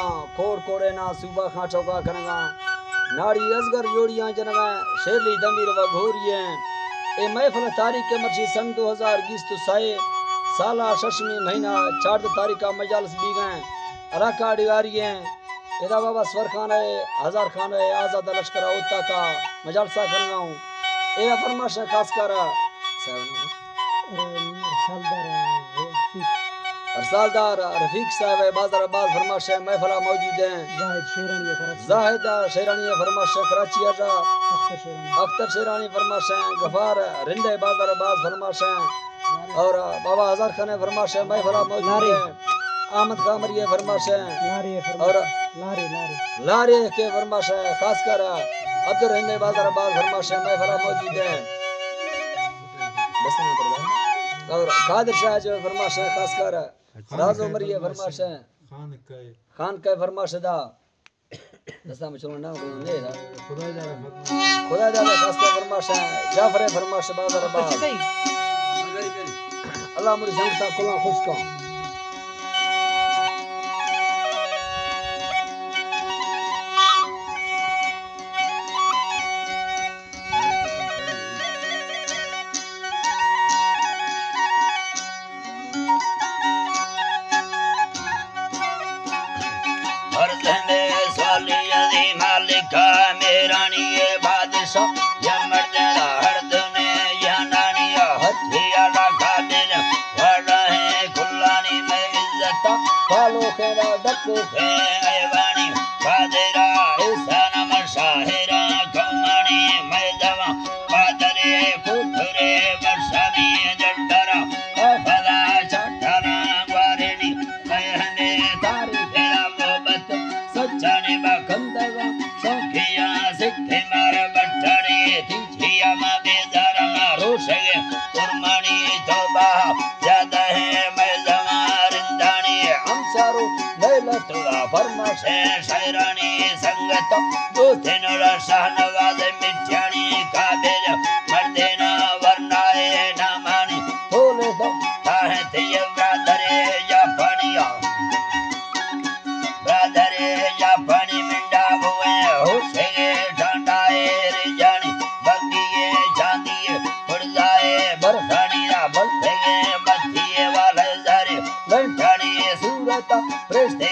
जोड़ियां कोड़ कोड़े ना सुबह खा चौका करगा नाड़ी असगर जोड़ियां जनगा शेरली दमीर व घोरिए ए महफिल तारीख के मर्जी सन 2020 तो साए साला शशमी महीना 4 तारीख का मजालस भी गए अलाका डिगारिए एदा बाबा स्वर खान है हजार खान है आजाद लश्कर उता का मजालसा करगा हूं एदा फरमाश खास कर सालदार रफीक साहब है बाजार आबाद फरमाश महफिल मौजूद हैं जाहिद शेरानी फरमाश कराची आजा अख्तर शेरानी फरमाश गफार रिंदे बाजार आबाद फरमाश और बाबा हजार खान फरमाश महफिल मौजूद हैं अहमद कामरी फरमाश और लारे के फरमाश खास कर अब्दुल रिंदे बाजार आबाद फरमाश महफिल मौजूद हैं और कादिर शाह जो फरमाश खास कर राज उमरी फरमाश खान का फरमाश दा दस्ता में चलो ना ने खुदा दा खास कर फरमाश जाफर फरमाश बाजार आबाद अल्लाह मुरी संग सा खुला खुश का शहरानी संगत दो दिन शाहनवाज मिठानी काबिल मर्देना वरनाए नामानी बोले तो ताहे थे ब्रादरे या पानी मिंडा हुए हो सके डांडाए रे जानी बगिए चांदिए उड़ जाए बरसानी रा बल सके बत्तिए वाले जारे लंठानी सूरत रिश्ते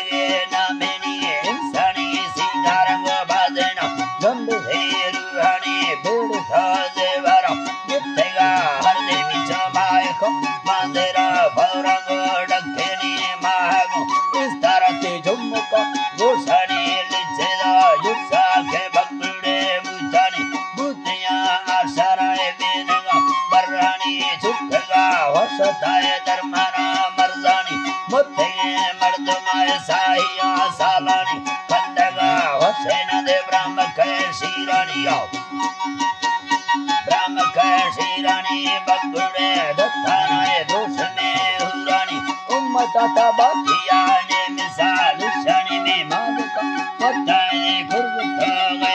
ताता बाकिया ने मिसाल शनि में मालिका पताए गुरु गए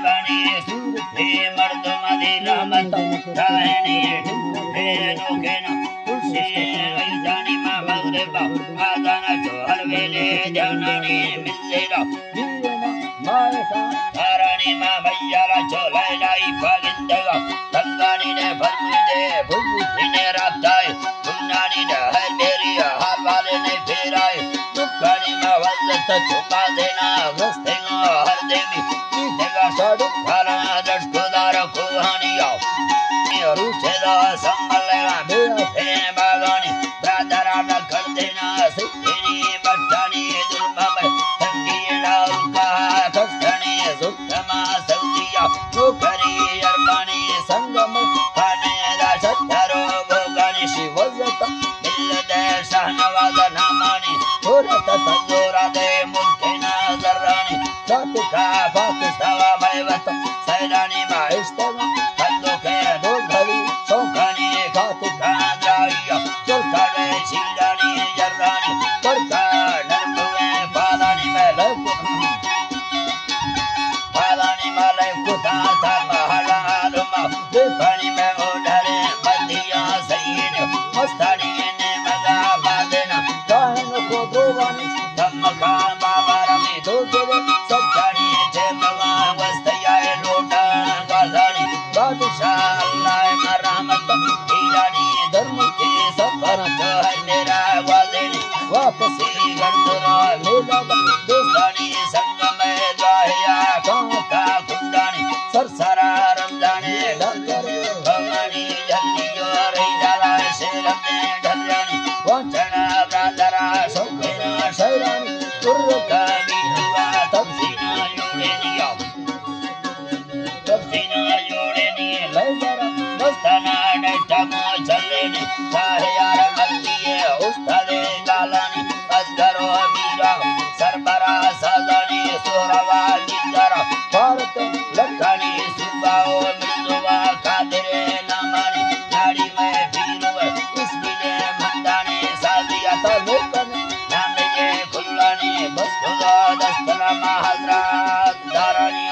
बने सूरते मर्द मदे रहमत राहनी ढूंढे नोके ना कुर्सी वैदानी मा मगरिबा आदाना जो हर वेले जानानी मिलेला दीना मायका तारानी मा भैयाला जो लैलाई भागिंदगा तंगानी ने फरमादे बुद्धि ने राताए नानी ने हर मेरी हाल वाले ने फेराए दुकानी में वल्लत चुका देना रस्तेगा हर देवी जीतेगा साडू खाना दशकोदार कुहानिया रूचेदा संभलेगा बेअथे बागानी ब्रादरा न कर देना सिद्धनी बट्टानी दुर्मा में तंगी डाल का कष्टनी सुत्तमा सौदिया नौकरी अरबानी संगम खाने दा छत्तरो भोगानी शिवजत मिलदे शाहनवाज नामानी औरत तंजोरा दे मुल्के नजरानी सातिका फातिस्तावा भयवत सैलानी माइस्तवा खंदो के डोगली शौकानी खातिका जाइया चलकाने शिलानी जर्रानी करका नरमुए पालानी में कुता था महला रुमा पानी में उड़े बदिया सही ने मस्तानी ने मगा बादना कान को गोवानी धम्मका बाबारमी दोगे सच्चानी जय भगवान वस्तयाए लोटा वादानी बादशाह अल्लाह मरहमत हीरानी धर्म के सफर जो है मेरा वादेनी वापस गंधरा मेला दोस्तानी संग में जाहिया का कुंदानी सरसरा रमजानी भगवानी जल्दी जो रही डाला शेरम ने ढलजानी वंचना ब्रादरा सौखेना शैरानी तुर्र कभी हुआ तबसीना जोड़े दिया तबसीना जोड़े दिए लैजरा दोस्ताना नेटमो चलेनी चाहे यार मल्लिए उस्तादे गालानी असगरो मीरा सरबरा सजानी सोरवा जिंदरा भारत लखानी सुबाओ मृदुवा खातिरे नामानी नाड़ी में फिरुवे इसलिए मंदानी साजिया लोकन नामे खुल्लानी बस खुदा दस्तरा महजरा दारानी